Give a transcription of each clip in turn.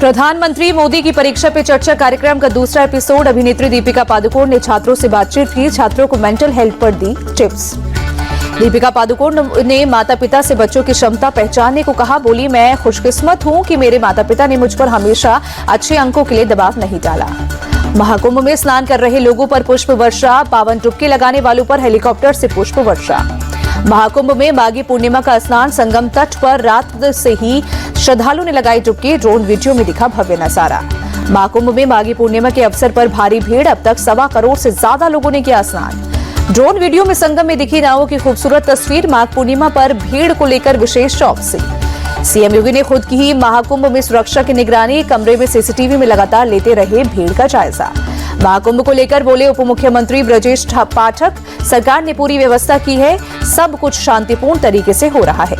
प्रधानमंत्री मोदी की परीक्षा पे चर्चा कार्यक्रम का दूसरा एपिसोड। अभिनेत्री दीपिका पादुकोण ने छात्रों से बातचीत की, छात्रों को मेंटल हेल्थ पर दी टिप्स। दीपिका पादुकोण ने माता पिता से बच्चों की क्षमता पहचानने को कहा। बोली, मैं खुशकिस्मत हूं कि मेरे माता पिता ने मुझ पर हमेशा अच्छे अंकों के लिए दबाव नहीं डाला। महाकुंभ में स्नान कर रहे लोगों पर पुष्प वर्षा, पावन डुबकी लगाने वालों पर हेलीकॉप्टर से पुष्प वर्षा। महाकुंभ में माघी पूर्णिमा का स्नान, संगम तट पर रात से ही श्रद्धालुओं ने लगाई डुबकी। ड्रोन वीडियो में दिखा भव्य नजारा। महाकुंभ में माघी पूर्णिमा के अवसर पर भारी भीड़, अब तक 1.25 करोड़ से ज्यादा लोगों ने किया स्नान। ड्रोन वीडियो में संगम में दिखी नावों की खूबसूरत तस्वीर। माघ पूर्णिमा पर भीड़ को लेकर विशेष चौकसी। सीएम योगी ने खुद की महाकुंभ में सुरक्षा की निगरानी, कमरे में सीसीटीवी में लगातार लेते रहे भीड़ का जायजा। महाकुंभ को लेकर बोले उप मुख्यमंत्री ब्रजेश पाठक, सरकार ने पूरी व्यवस्था की है, सब कुछ शांतिपूर्ण तरीके से हो रहा है।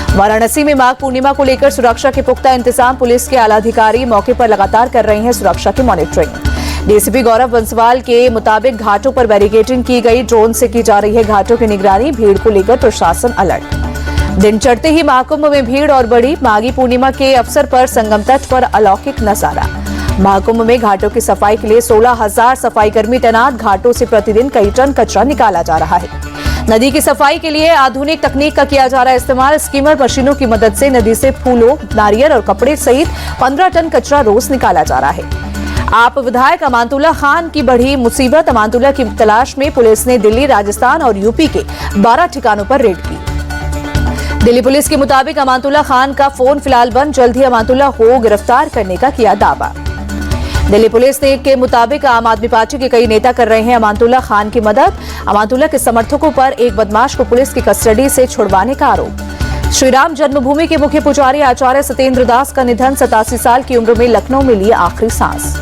वाराणसी में माघ पूर्णिमा को लेकर सुरक्षा के पुख्ता इंतजाम, पुलिस के आला अधिकारी मौके पर लगातार कर रहे हैं सुरक्षा की मॉनिटरिंग। डीसीपी गौरव बंसवाल के मुताबिक घाटों पर बैरिकेडिंग की गई, ड्रोन से की जा रही है घाटों की निगरानी। भीड़ को लेकर प्रशासन अलर्ट। दिन चढ़ते ही महाकुंभ में भीड़ और बढ़ी। माघी पूर्णिमा के अवसर पर संगम तट पर अलौकिक नजारा। महाकुंभ में घाटों की सफाई के लिए 16,000 सफाई कर्मी तैनात। घाटों से प्रतिदिन कई टन कचरा निकाला जा रहा है। नदी की सफाई के लिए आधुनिक तकनीक का किया जा रहा है इस्तेमाल। स्कीमर मशीनों की मदद से नदी से फूलों, नारियल और कपड़े सहित 15 टन कचरा रोज निकाला जा रहा है। आप विधायक अमानतुल्लाह खान की बढ़ी मुसीबत। अमानतुल्लाह की तलाश में पुलिस ने दिल्ली, राजस्थान और यूपी के 12 ठिकानों पर रेड की। दिल्ली पुलिस के मुताबिक अमानतुल्लाह खान का फोन फिलहाल बंद, जल्द ही अमानतुल्लाह को गिरफ्तार करने का किया दावा। दिल्ली पुलिस के मुताबिक आम आदमी पार्टी के कई नेता कर रहे हैं अमानतुल्लाह खान की मदद। अमानतुल्लाह के समर्थकों पर एक बदमाश को पुलिस की कस्टडी से छुड़वाने का आरोप। श्री राम जन्मभूमि के मुख्य पुजारी आचार्य सत्येंद्र दास का निधन। 87 साल की उम्र में लखनऊ में लिए आखिरी सांस।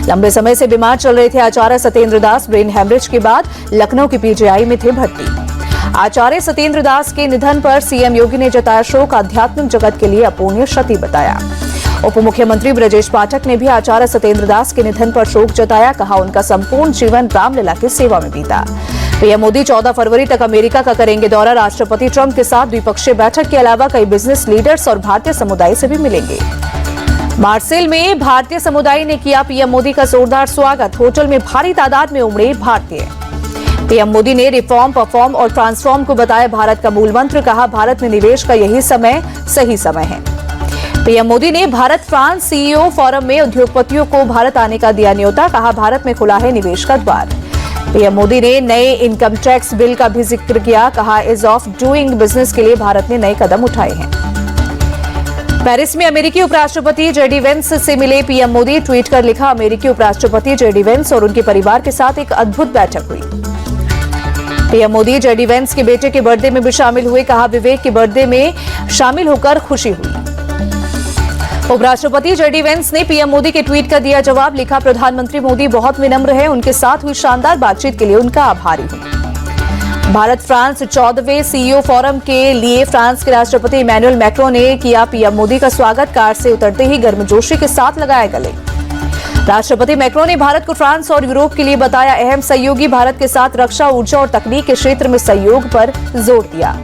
लंबे समय से बीमार चल रहे थे आचार्य सत्येंद्र दास। ब्रेन हेमरेज के बाद लखनऊ के पीजीआई में थे भर्ती। आचार्य सत्येंद्र दास के निधन पर सीएम योगी ने जताया शोक, आध्यात्मिक जगत के लिए अपूर्णीय क्षति बताया। उप मुख्यमंत्री ब्रजेश पाठक ने भी आचार्य सत्येंद्र दास के निधन पर शोक जताया। कहा, उनका संपूर्ण जीवन रामलला की सेवा में बीता। पीएम मोदी 14 फरवरी तक अमेरिका का करेंगे दौरा। राष्ट्रपति ट्रंप के साथ द्विपक्षीय बैठक के अलावा कई बिजनेस लीडर्स और भारतीय समुदाय से भी मिलेंगे। मार्सेल में भारतीय समुदाय ने किया पीएम मोदी का जोरदार स्वागत। होटल में भारी तादाद में उमड़े भारतीय। पीएम मोदी ने रिफॉर्म, परफॉर्म और ट्रांसफॉर्म को बताया भारत का मूल मंत्र। कहा, भारत में निवेश का यही समय सही समय है। पीएम मोदी ने भारत फ्रांस सीईओ फोरम में उद्योगपतियों को भारत आने का दिया न्योता। कहा, भारत में खुला है निवेश का द्वार। पीएम मोदी ने नए इनकम टैक्स बिल का भी जिक्र किया। कहा, इज ऑफ डूइंग बिजनेस के लिए भारत ने नए कदम उठाए हैं। पेरिस में अमेरिकी उपराष्ट्रपति जेडी वेंस से मिले पीएम मोदी। ट्वीट कर लिखा, अमेरिकी उपराष्ट्रपति जेडी वेंस और उनके परिवार के साथ एक अद्भुत बैठक हुई। पीएम मोदी जेडी वेंस के बेटे के बर्थडे में भी शामिल हुए। कहा, विवेक के बर्थडे में शामिल होकर खुशी हुई। उपराष्ट्रपति जेडी वेंस ने पीएम मोदी के ट्वीट का दिया जवाब। लिखा, प्रधानमंत्री मोदी बहुत विनम्र है, उनके साथ हुई शानदार बातचीत के लिए उनका आभारी हूं। भारत फ्रांस 14वें सीईओ फोरम के लिए फ्रांस के राष्ट्रपति इमैनुअल मैक्रों ने किया पीएम मोदी का स्वागत। कार से उतरते ही गर्मजोशी के साथ लगाए गले। राष्ट्रपति मैक्रों ने भारत को फ्रांस और यूरोप के लिए बताया अहम सहयोगी। भारत के साथ रक्षा, ऊर्जा और तकनीक के क्षेत्र में सहयोग पर जोर दिया।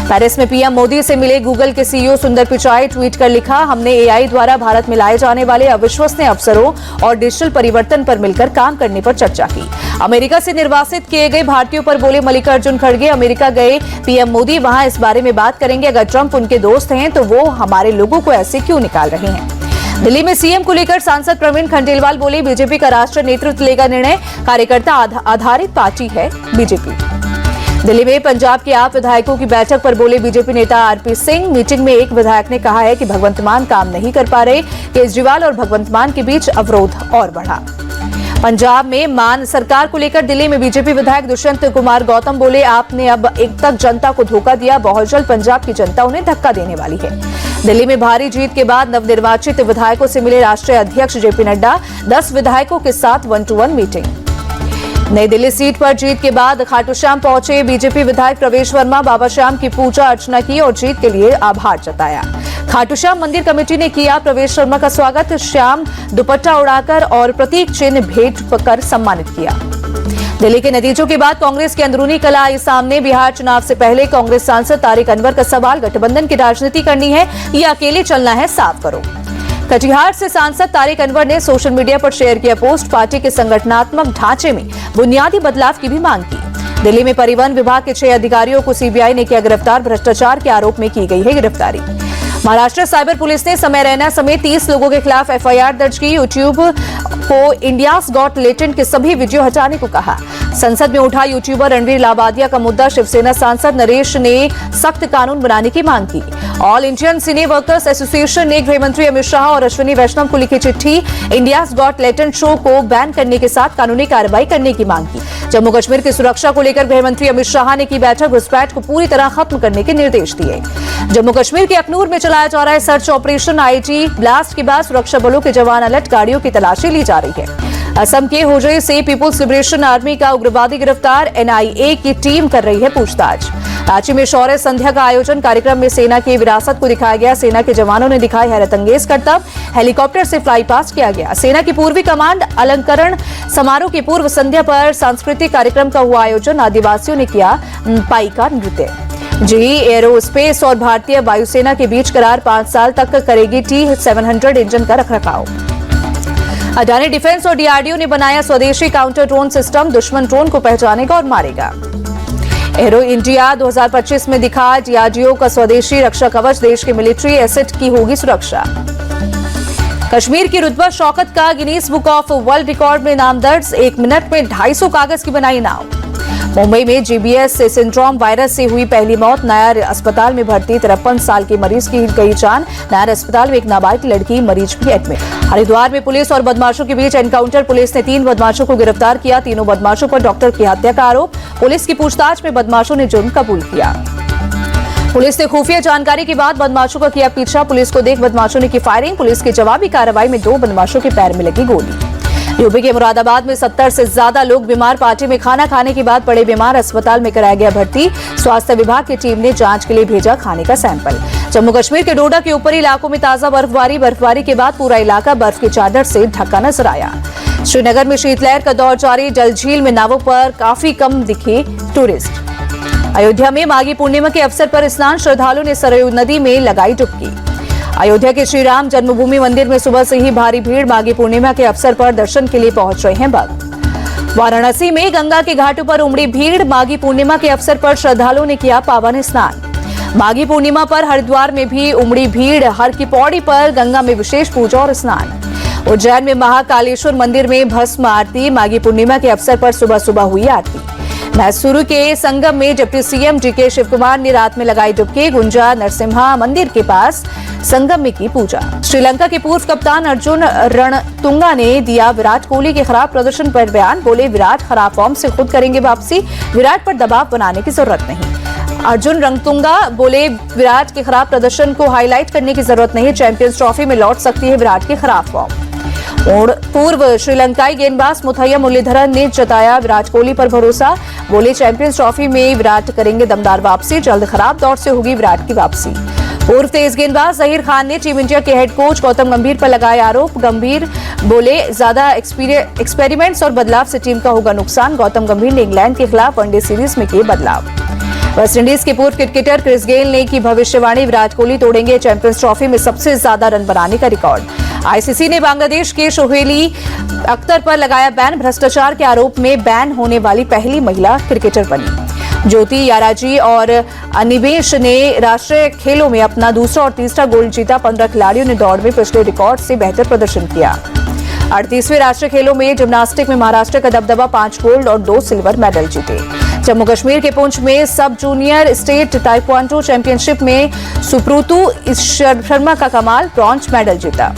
पेरिस में पीएम मोदी से मिले गूगल के सीईओ सुंदर पिचाई। ट्वीट कर लिखा, हमने एआई द्वारा भारत में लाए जाने वाले अविश्वसनीय अवसरों और डिजिटल परिवर्तन पर मिलकर काम करने पर चर्चा की। अमेरिका से निर्वासित किए गए भारतीयों पर बोले मल्लिकार्जुन खड़गे। अमेरिका गए पीएम मोदी, वहां इस बारे में बात करेंगे। अगर ट्रंप उनके दोस्त हैं तो वो हमारे लोगों को ऐसे क्यों निकाल रहे हैं। दिल्ली में सीएम को लेकर सांसद प्रवीण खंडेलवाल बोले, बीजेपी का राष्ट्रीय नेतृत्व लेगा निर्णय, कार्यकर्ता आधारित पार्टी है बीजेपी। दिल्ली में पंजाब के आप विधायकों की बैठक पर बोले बीजेपी नेता आरपी सिंह। मीटिंग में एक विधायक ने कहा है कि भगवंत मान काम नहीं कर पा रहे। केजरीवाल और भगवंत मान के बीच अवरोध और बढ़ा। पंजाब में मान सरकार को लेकर दिल्ली में बीजेपी विधायक दुष्यंत कुमार गौतम बोले, आपने अब एक तक जनता को धोखा दिया, बहुत जल्द पंजाब की जनता उन्हें धक्का देने वाली है। दिल्ली में भारी जीत के बाद नवनिर्वाचित विधायकों से मिले राष्ट्रीय अध्यक्ष जेपी नड्डा। 10 विधायकों के साथ 1-to-1 मीटिंग। नई दिल्ली सीट पर जीत के बाद खाटूश्याम पहुंचे बीजेपी विधायक प्रवेश वर्मा। बाबा श्याम की पूजा अर्चना की और जीत के लिए आभार जताया। खाटूश्याम मंदिर कमेटी ने किया प्रवेश वर्मा का स्वागत। श्याम दुपट्टा उड़ाकर और प्रतीक चिन्ह भेंट कर सम्मानित किया। दिल्ली के नतीजों के बाद कांग्रेस की अंदरूनी कला आई सामने। बिहार चुनाव से पहले कांग्रेस सांसद तारिक अनवर का सवाल, गठबंधन की राजनीति करनी है या अकेले चलना है, साफ करो। कटिहार से सांसद तारिक अनवर ने सोशल मीडिया पर शेयर किया पोस्ट। पार्टी के संगठनात्मक ढांचे में बुनियादी बदलाव की भी मांग की। दिल्ली में परिवहन विभाग के 6 अधिकारियों को सीबीआई ने किया गिरफ्तार। भ्रष्टाचार के आरोप में की गई है गिरफ्तारी। महाराष्ट्र साइबर पुलिस ने समय रैना समेत 30 लोगों के खिलाफ एफआईआर दर्ज की। यूट्यूब को इंडियाज गॉट टैलेंट के सभी वीडियो हटाने को कहा। संसद में उठा यूट्यूबर रणवीर लाबादिया का मुद्दा। शिवसेना सांसद नरेश ने सख्त कानून बनाने की मांग की। ऑल इंडियन सिने वर्कर्स एसोसिएशन ने गृह मंत्री अमित शाह और अश्विनी वैष्णव को लिखी चिट्ठी। इंडियाज गॉट टैलेंट शो को बैन करने के साथ कानूनी कार्रवाई करने की मांग की। जम्मू कश्मीर की सुरक्षा को लेकर गृह मंत्री अमित शाह ने की बैठक। घुसपैठ को पूरी तरह खत्म करने के निर्देश दिए। जम्मू कश्मीर के अखनूर में चलाया जा रहा है सर्च ऑपरेशन। आईटी ब्लास्ट के बाद सुरक्षा बलों के जवान अलर्ट। गाड़ियों की तलाशी ली जा रही है। असम के होजई से पीपुल्स लिबरेशन आर्मी का उग्रवादी गिरफ्तार। एनआईए की टीम कर रही है पूछताछ। रांची में शौर्य संध्या का आयोजन। कार्यक्रम में सेना की विरासत को दिखाया गया। सेना के जवानों ने दिखाए हैरतअंगेज करतब। हेलीकॉप्टर से फ्लाई पास्ट किया गया। सेना की पूर्वी कमांड अलंकरण समारोह की पूर्व संध्या पर सांस्कृतिक कार्यक्रम का हुआ आयोजन। आदिवासियों ने किया पाइका नृत्य। जेई एरोस्पेस और भारतीय वायुसेना के बीच करार। 5 साल तक करेगी T-700 इंजन का रखरखाव। अडानी डिफेंस और डीआरडीओ ने बनाया स्वदेशी काउंटर ड्रोन सिस्टम। दुश्मन ड्रोन को पहचानेगा और मारेगा। एरो इंडिया 2025 में दिखा डीआरडीओ का स्वदेशी रक्षा कवच। देश के मिलिट्री एसेट की होगी सुरक्षा। कश्मीर की रुतबा शौकत का Guinness book of world record में नाम दर्ज। 1 मिनट में 250 कागज की बनाई नाव। मुंबई में जीबीएस सिंड्रोम वायरस से हुई पहली मौत। नायर अस्पताल में भर्ती 53 साल के मरीज की गई जान। नायर अस्पताल में एक नाबालिग लड़की मरीज भी एडमिट। हरिद्वार में पुलिस और बदमाशों के बीच एनकाउंटर। पुलिस ने 3 बदमाशों को गिरफ्तार किया। तीनों बदमाशों पर डॉक्टर की हत्या का आरोप। पुलिस की पूछताछ में बदमाशों ने जुर्म कबूल किया। पुलिस ने खुफिया जानकारी के बाद बदमाशों का किया पीछा। पुलिस को देख बदमाशों ने की फायरिंग। पुलिस की जवाबी कार्रवाई में 2 बदमाशों के पैर में लगी गोली। यूपी के मुरादाबाद में 70 से ज्यादा लोग बीमार। पार्टी में खाना खाने के बाद पड़े बीमार। अस्पताल में कराया गया भर्ती। स्वास्थ्य विभाग की टीम ने जांच के लिए भेजा खाने का सैंपल। जम्मू कश्मीर के डोडा के ऊपरी इलाकों में ताजा बर्फबारी के बाद पूरा इलाका बर्फ की चादर से ढका नजर आया। श्रीनगर में शीतलहर का दौर जारी। डल झील में नावों पर काफी कम दिखे टूरिस्ट। अयोध्या में माघी पूर्णिमा के अवसर पर स्नान। श्रद्धालुओं ने सरयू नदी में लगाई डुबकी। अयोध्या के श्री राम जन्मभूमि मंदिर में सुबह से ही भारी भीड़। माघी पूर्णिमा के अवसर पर दर्शन के लिए पहुंच रहे हैं भक्त। वाराणसी में गंगा के घाटों पर उमड़ी भीड़। माघी पूर्णिमा के अवसर पर श्रद्धालुओं ने किया पावन स्नान। माघी पूर्णिमा पर हरिद्वार में भी उमड़ी भीड़। हर की पौड़ी पर गंगा में विशेष पूजा और स्नान। उज्जैन में महाकालेश्वर मंदिर में भस्म आरती। माघी पूर्णिमा के अवसर पर सुबह सुबह हुई आरती। मैसूरू के संगम में deputy CM DK Shivakumar ने रात में लगाई डुबकी। गुंजा नरसिम्हा मंदिर के पास संगम में की पूजा। श्रीलंका के पूर्व कप्तान अर्जुन रणतुंगा ने दिया विराट कोहली के खराब प्रदर्शन पर बयान। बोले विराट खराब फॉर्म से खुद करेंगे वापसी। विराट पर दबाव बनाने की जरूरत नहीं। अर्जुन रणतुंगा बोले विराट के खराब प्रदर्शन को हाईलाइट करने की जरूरत नहीं। चैंपियंस ट्रॉफी में लौट सकती है विराट की खराब फॉर्म। पूर्व श्रीलंकाई गेंदबाज मुथैया मुरलीधरन ने जताया विराट कोहली पर भरोसा। बोले चैंपियंस ट्रॉफी में विराट करेंगे दमदार वापसी। जल्द खराब दौर से होगी विराट की वापसी। पूर्व तेज गेंदबाज जहीर खान ने टीम इंडिया के हेड कोच गौतम गंभीर पर लगाए आरोप। गंभीर बोले ज्यादा एक्सपेरिमेंट्स और बदलाव से टीम का होगा नुकसान। गौतम गंभीर ने इंग्लैंड के खिलाफ वनडे सीरीज में किए बदलाव। वेस्टइंडीज के पूर्व क्रिकेटर क्रिस गेल ने की भविष्यवाणी। विराट कोहली तोड़ेंगे चैंपियंस ट्रॉफी में सबसे ज्यादा रन बनाने का रिकॉर्ड। आईसीसी ने बांग्लादेश के सोहेली अख्तर पर लगाया बैन। भ्रष्टाचार के आरोप में बैन होने वाली पहली महिला क्रिकेटर बनी। ज्योति याराजी और अनिवेश ने राष्ट्रीय खेलों में अपना दूसरा और तीसरा गोल्ड जीता। 15 खिलाड़ियों ने दौड़ में पिछले रिकॉर्ड से बेहतर प्रदर्शन किया। 38वें राष्ट्रीय खेलों में जिम्नास्टिक में महाराष्ट्र का दबदबा। 5 गोल्ड और 2 सिल्वर मेडल जीते। जम्मू कश्मीर के पुंछ में सब जूनियर स्टेट ताइक्वांडो चैंपियनशिप में सुप्रूतु शर्मा का कमाल। ब्रॉन्ज मेडल जीता।